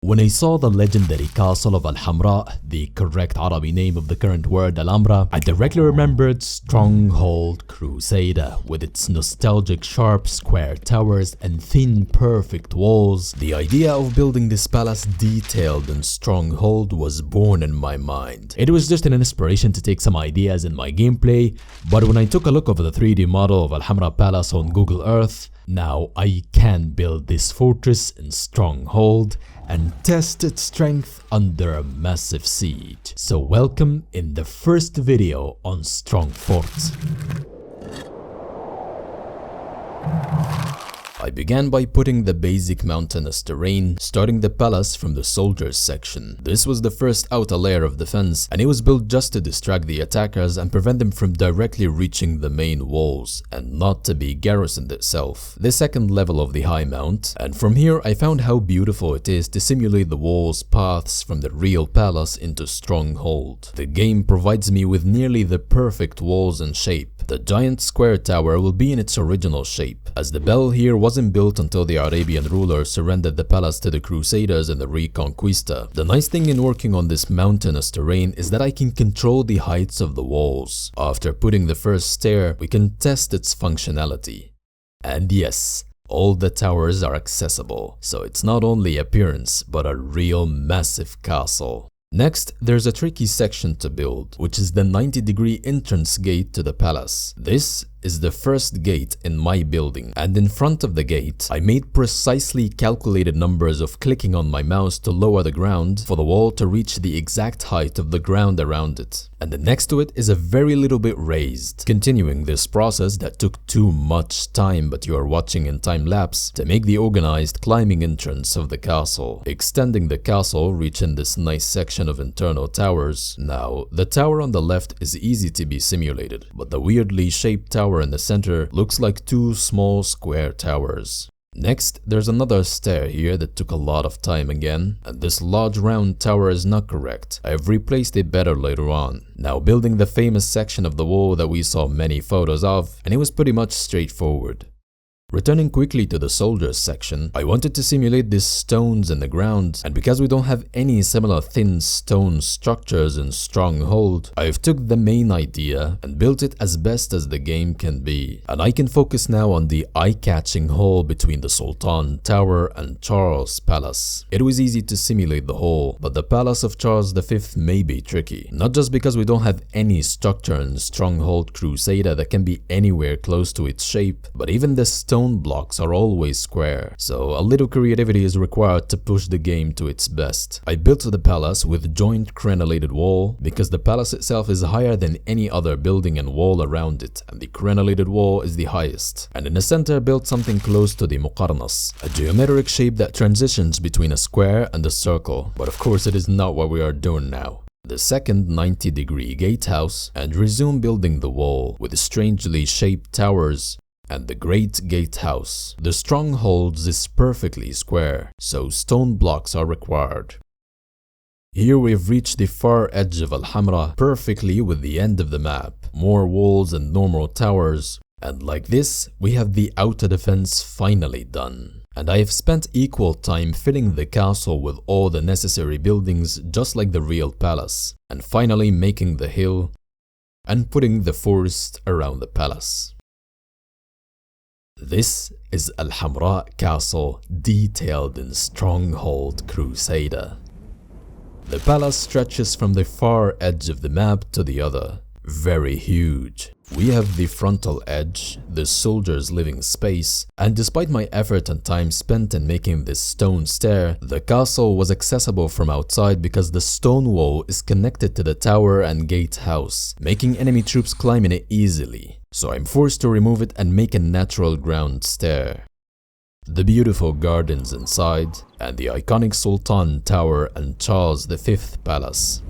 When I saw the legendary castle of Alhambra, the correct Arabic name of the current word Alhambra, I directly remembered Stronghold Crusader with its nostalgic sharp square towers and thin perfect walls. The idea of building this palace detailed in Stronghold was born in my mind. It was just an inspiration to take some ideas in my gameplay, but when I took a look over the 3D model of Alhambra Palace on Google Earth, now I can build this fortress in Stronghold and test its strength under a massive siege. So welcome in the first video on Strong Forts. I began by putting the basic mountainous terrain, starting the palace from the soldiers section. This was the first outer layer of defense, and it was built just to distract the attackers and prevent them from directly reaching the main walls, and not to be garrisoned itself. The second level of the high mount, and from here I found how beautiful it is to simulate the walls' paths from the real palace into Stronghold. The game provides me with nearly the perfect walls and shape. The giant square tower will be in its original shape, as the bell here wasn't built until the Arabian ruler surrendered the palace to the Crusaders in the Reconquista. The nice thing in working on this mountainous terrain is that I can control the heights of the walls. After putting the first stair, we can test its functionality. And yes, all the towers are accessible, so it's not only appearance, but a real massive castle. Next, there's a tricky section to build, which is the 90-degree entrance gate to the palace. This is the first gate in my building, and in front of the gate, I made precisely calculated numbers of clicking on my mouse to lower the ground for the wall to reach the exact height of the ground around it. And then next to it is a very little bit raised, continuing this process that took too much time, but you are watching in time-lapse, to make the organized climbing entrance of the castle. Extending the castle, reaching this nice section of internal towers. Now, the tower on the left is easy to be simulated, but the weirdly shaped tower in the center looks like two small square towers. Next, there's another stair here that took a lot of time again, and this large round tower is not correct. I've replaced it better later on. Now building the famous section of the wall that we saw many photos of, and it was pretty much straightforward. Returning quickly to the soldiers section, I wanted to simulate these stones in the ground, and because we don't have any similar thin stone structures in Stronghold, I've took the main idea and built it as best as the game can be. And I can focus now on the eye-catching hall between the Sultan Tower and Charles Palace. It was easy to simulate the hall, but the Palace of Charles V may be tricky. Not just because we don't have any structure in Stronghold Crusader that can be anywhere close to its shape, but even the stone blocks are always square, so a little creativity is required to push the game to its best. I built the palace with joint crenellated wall because the palace itself is higher than any other building and wall around it, and the crenellated wall is the highest. And in the center built something close to the muqarnas, a geometric shape that transitions between a square and a circle, but of course it is not what we are doing now. The second 90-degree gatehouse, and resume building the wall with strangely shaped towers and the Great Gatehouse. The strongholds is perfectly square, so stone blocks are required. Here we've reached the far edge of Alhambra perfectly with the end of the map, more walls and normal towers, and like this we have the outer defense finally done. And I have spent equal time filling the castle with all the necessary buildings just like the real palace, and finally making the hill and putting the forest around the palace. This is Alhambra Castle, detailed in Stronghold Crusader. The palace stretches from the far edge of the map to the other, very huge. We have the frontal edge, the soldiers' living space, and despite my effort and time spent in making this stone stair, the castle was accessible from outside because the stone wall is connected to the tower and gatehouse, making enemy troops climb in it easily. So I'm forced to remove it and make a natural ground stair. The beautiful gardens inside, and the iconic Sultan Tower and Charles V Palace.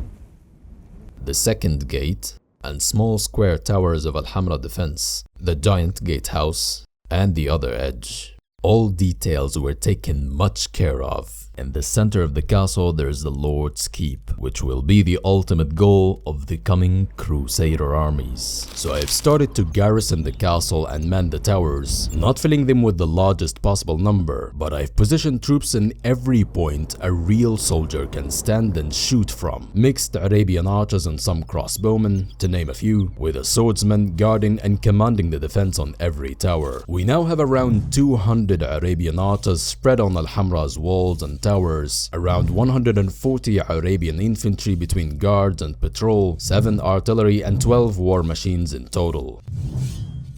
The second gate, and small square towers of Alhambra defense, the giant gatehouse, and the other edge. All details were taken much care of. In the center of the castle there is the Lord's Keep, which will be the ultimate goal of the coming Crusader armies. So I have started to garrison the castle and man the towers, not filling them with the largest possible number, but I've positioned troops in every point a real soldier can stand and shoot from. Mixed Arabian archers and some crossbowmen, to name a few, with a swordsman guarding and commanding the defense on every tower. We now have around 200 Arabian archers spread on Alhambra's walls and towers, around 140 Arabian infantry between guards and patrol, 7 artillery and 12 war machines in total.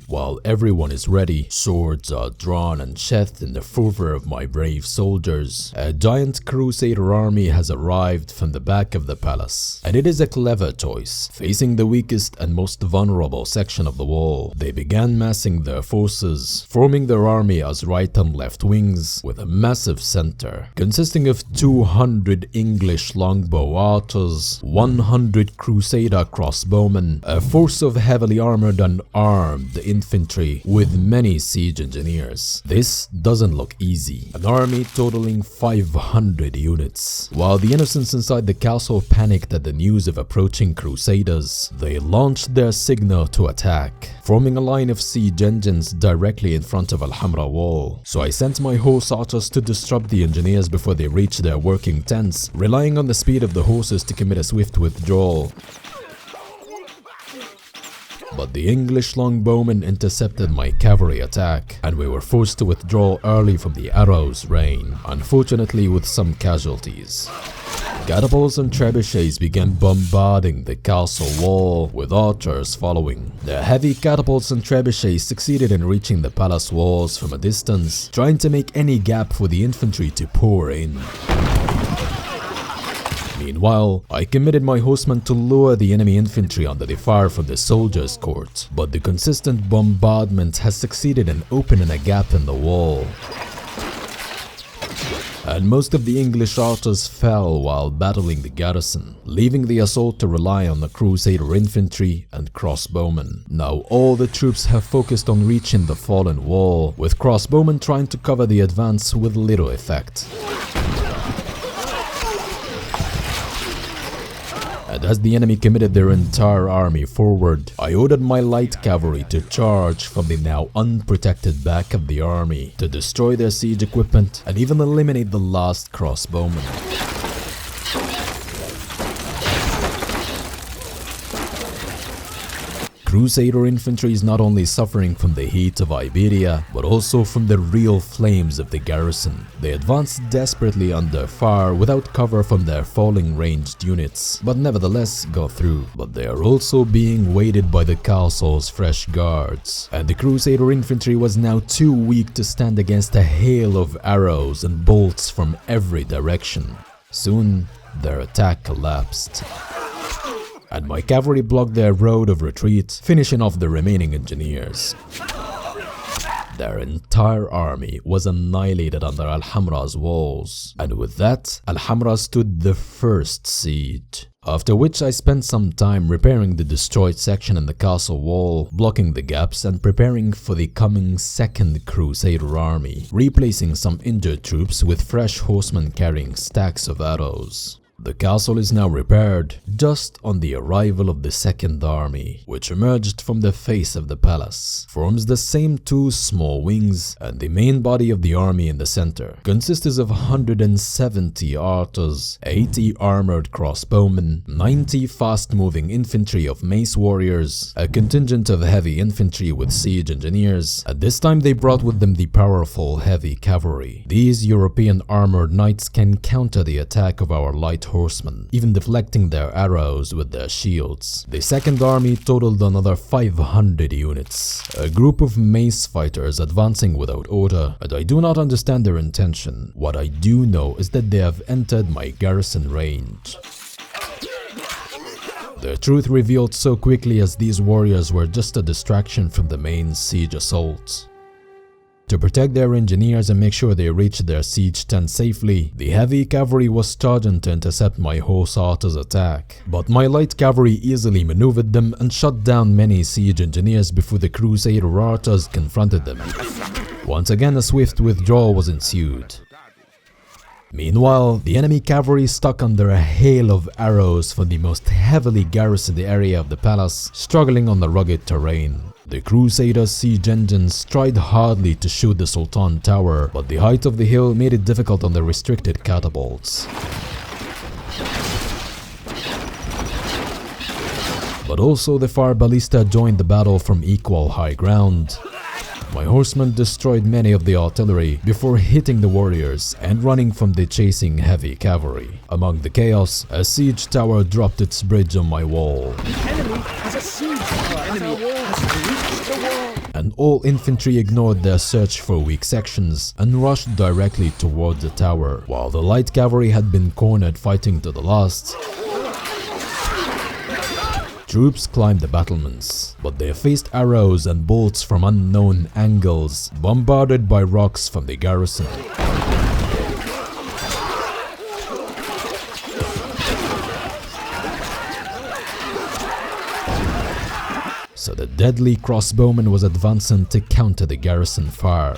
While everyone is ready, swords are drawn and sheathed in the fervor of my brave soldiers, a giant Crusader army has arrived from the back of the palace. And it is a clever choice. Facing the weakest and most vulnerable section of the wall, they began massing their forces, forming their army as right and left wings, with a massive center, consisting of 200 English longbow archers, 100 Crusader crossbowmen, a force of heavily armored and armed infantry with many siege engineers. This doesn't look easy. An army totaling 500 units. While the innocents inside the castle panicked at the news of approaching Crusaders, they launched their signal to attack, forming a line of siege engines directly in front of Alhambra wall. So I sent my horse archers to disrupt the engineers before they reached their working tents, relying on the speed of the horses to commit a swift withdrawal. But the English longbowmen intercepted my cavalry attack, and we were forced to withdraw early from the arrows' rain, unfortunately with some casualties. Catapults and trebuchets began bombarding the castle wall, with archers following. The heavy catapults and trebuchets succeeded in reaching the palace walls from a distance, trying to make any gap for the infantry to pour in. Meanwhile, I committed my horsemen to lure the enemy infantry under the fire from the soldiers' court, but the consistent bombardment has succeeded in opening a gap in the wall. And most of the English archers fell while battling the garrison, leaving the assault to rely on the Crusader infantry and crossbowmen. Now all the troops have focused on reaching the fallen wall, with crossbowmen trying to cover the advance with little effect. And as the enemy committed their entire army forward, I ordered my light cavalry to charge from the now unprotected back of the army to destroy their siege equipment and even eliminate the last crossbowmen. Crusader infantry is not only suffering from the heat of Iberia, but also from the real flames of the garrison. They advanced desperately under fire without cover from their falling ranged units, but nevertheless got through. But they are also being weighted by the castle's fresh guards, and the Crusader infantry was now too weak to stand against a hail of arrows and bolts from every direction. Soon, their attack collapsed, and my cavalry blocked their road of retreat, finishing off the remaining engineers. Their entire army was annihilated under Alhambra's walls, and with that, Alhambra stood the first siege. After which I spent some time repairing the destroyed section in the castle wall, blocking the gaps and preparing for the coming second Crusader army, replacing some injured troops with fresh horsemen carrying stacks of arrows. The castle is now repaired just on the arrival of the second army, which emerged from the face of the palace, forms the same 2 small wings, and the main body of the army in the center consists of 170 archers, 80 armored crossbowmen, 90 fast-moving infantry of mace warriors, a contingent of heavy infantry with siege engineers. At this time they brought with them the powerful heavy cavalry. These European armored knights can counter the attack of our light horsemen, even deflecting their arrows with their shields. The second army totaled another 500 units, a group of mace fighters advancing without order, and I do not understand their intention. What I do know is that they have entered my garrison range. The truth revealed so quickly as these warriors were just a distraction from the main siege assault. To protect their engineers and make sure they reached their siege tent safely, the heavy cavalry was charging to intercept my horse archers' attack. But my light cavalry easily maneuvered them and shot down many siege engineers before the Crusader archers confronted them. Once again, a swift withdrawal was ensued. Meanwhile, the enemy cavalry stuck under a hail of arrows from the most heavily garrisoned area of the palace, struggling on the rugged terrain. The Crusaders' siege engines tried hardly to shoot the Sultan Tower, but the height of the hill made it difficult on the restricted catapults. But also the fire ballista joined the battle from equal high ground. My horsemen destroyed many of the artillery before hitting the warriors and running from the chasing heavy cavalry. Among the chaos, a siege tower dropped its bridge on my wall. The enemy has a siege tower at our wall, has reached the wall. And all infantry ignored their search for weak sections and rushed directly toward the tower, while the light cavalry had been cornered fighting to the last. Troops climbed the battlements, but they faced arrows and bolts from unknown angles, bombarded by rocks from the garrison. So the deadly crossbowman was advancing to counter the garrison fire.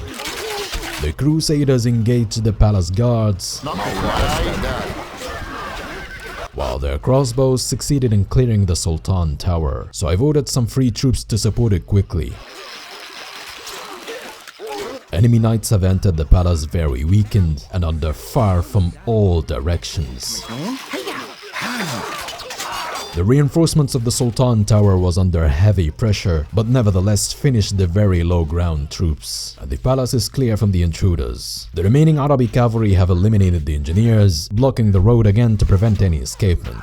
The Crusaders engaged the palace guards, while their crossbows succeeded in clearing the Sultan Tower, so I've ordered some free troops to support it quickly. Enemy knights have entered the palace very weakened and under fire from all directions. The reinforcements of the Sultan Tower was under heavy pressure, but nevertheless finished the very low ground troops, and the palace is clear from the intruders. The remaining Arabi cavalry have eliminated the engineers, blocking the road again to prevent any escapement.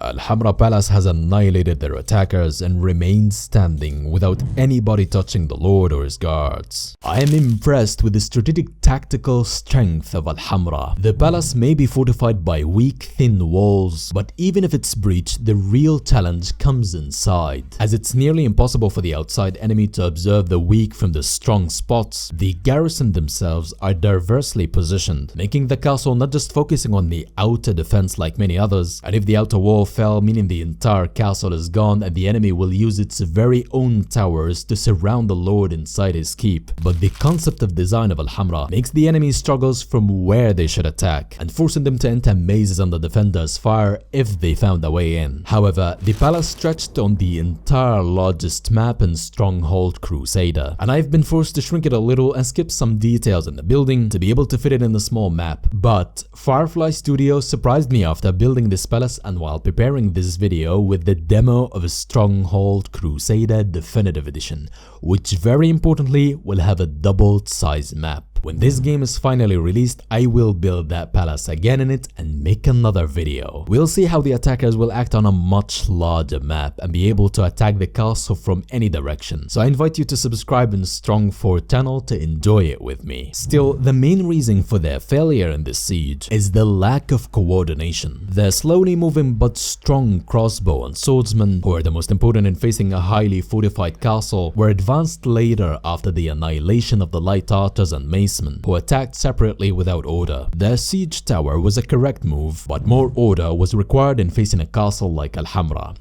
Alhambra Palace has annihilated their attackers and remains standing without anybody touching the lord or his guards. I am impressed with the strategic tactical strength of Alhambra. The palace may be fortified by weak, thin walls, but even if it's breached, the real challenge comes inside. As it's nearly impossible for the outside enemy to observe the weak from the strong spots, the garrison themselves are diversely positioned, making the castle not just focusing on the outer defense like many others, and if the outer wall fell, meaning the entire castle is gone and the enemy will use its very own towers to surround the lord inside his keep. But the concept of design of Alhambra makes the enemy struggles from where they should attack and forcing them to enter mazes on the defenders' fire if they found a way in. However, the palace stretched on the entire largest map in Stronghold Crusader, and I've been forced to shrink it a little and skip some details in the building to be able to fit it in the small map. But Firefly Studios surprised me after building this palace and while preparing this video with the demo of a Stronghold Crusader Definitive Edition, which very importantly will have a doubled size map. When this game is finally released, I will build that palace again in it and make another video. We'll see how the attackers will act on a much larger map and be able to attack the castle from any direction. So I invite you to subscribe in Stronghold channel to enjoy it with me. Still, the main reason for their failure in this siege is the lack of coordination. Their slowly moving but strong crossbow and swordsmen, who are the most important in facing a highly fortified castle, were advanced later after the annihilation of the light archers and mace, who attacked separately without order. Their siege tower was a correct move, but more order was required in facing a castle like Alhambra.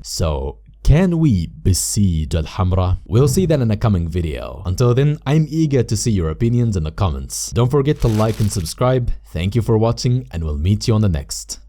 So, can we besiege Alhambra? We'll see that in a coming video. Until then, I'm eager to see your opinions in the comments. Don't forget to like and subscribe. Thank you for watching, and we'll meet you on the next.